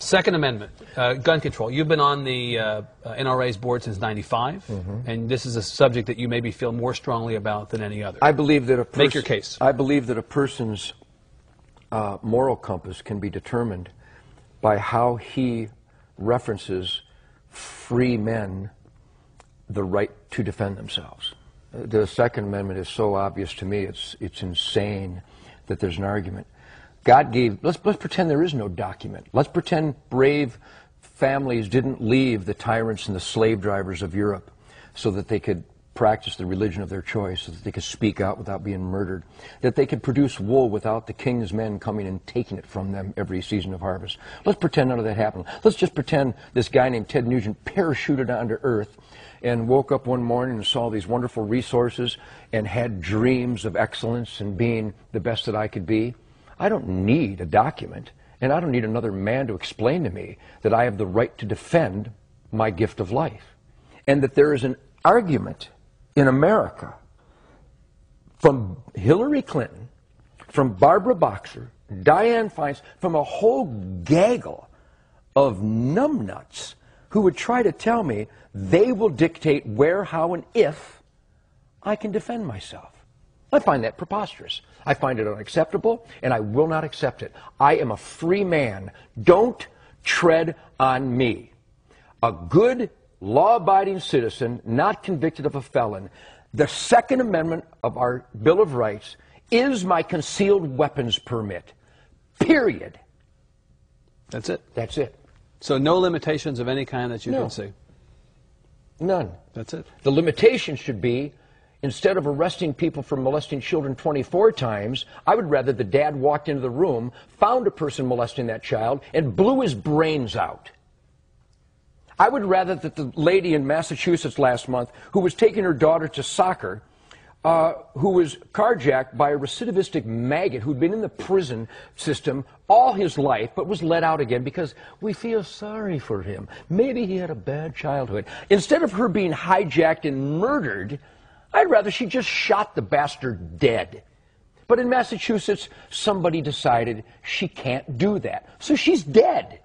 Second Amendment, gun control. You've been on the NRA's board since '95, and this is a subject that you maybe feel more strongly about than any other. I believe that Make your case. I believe that a person's moral compass can be determined by how he references free men the right to defend themselves. The Second Amendment is so obvious to me, it's insane that there's an argument. God gave, let's pretend there is no document. Let's pretend brave families didn't leave the tyrants and the slave drivers of Europe so that they could practice the religion of their choice, so that they could speak out without being murdered, that they could produce wool without the king's men coming and taking it from them every season of harvest. Let's pretend none of that happened. Let's just pretend this guy named Ted Nugent parachuted onto Earth and woke up one morning and saw these wonderful resources and had dreams of excellence and being the best that I could be. I don't need a document, and I don't need another man to explain to me that I have the right to defend my gift of life. And that there is an argument in America from Hillary Clinton, from Barbara Boxer, Dianne Feinstein, from a whole gaggle of numbnuts who would try to tell me they will dictate where, how, and if I can defend myself. I find that preposterous. I find it unacceptable, and I will not accept it. I am a free man. Don't tread on me. A good, law-abiding citizen, not convicted of a felon. The Second Amendment of our Bill of Rights is my concealed weapons permit. Period. That's it? That's it. So no limitations of any kind that you can see? None. That's it. The limitation should be, instead of arresting people for molesting children 24 times, I would rather the dad walked into the room, found a person molesting that child, and blew his brains out. I would rather that the lady in Massachusetts last month who was taking her daughter to soccer, who was carjacked by a recidivistic maggot who'd been in the prison system all his life but was let out again because we feel sorry for him. Maybe he had a bad childhood. Instead of her being hijacked and murdered, I'd rather she just shot the bastard dead. But in Massachusetts, somebody decided she can't do that. So she's dead.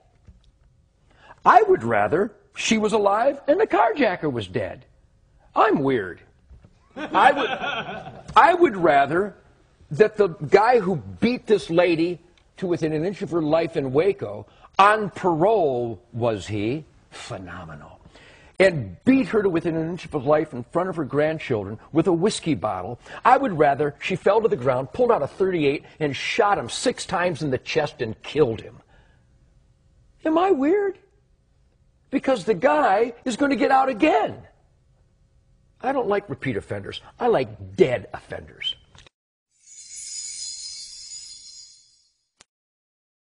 I would rather she was alive and the carjacker was dead. I'm weird. I would rather that the guy who beat this lady to within an inch of her life in Waco, on parole was he, phenomenal, and beat her to within an inch of her life in front of her grandchildren with a whiskey bottle. I would rather she fell to the ground, pulled out a .38, and shot him 6 times in the chest and killed him. Am I weird? Because the guy is going to get out again. I don't like repeat offenders. I like dead offenders.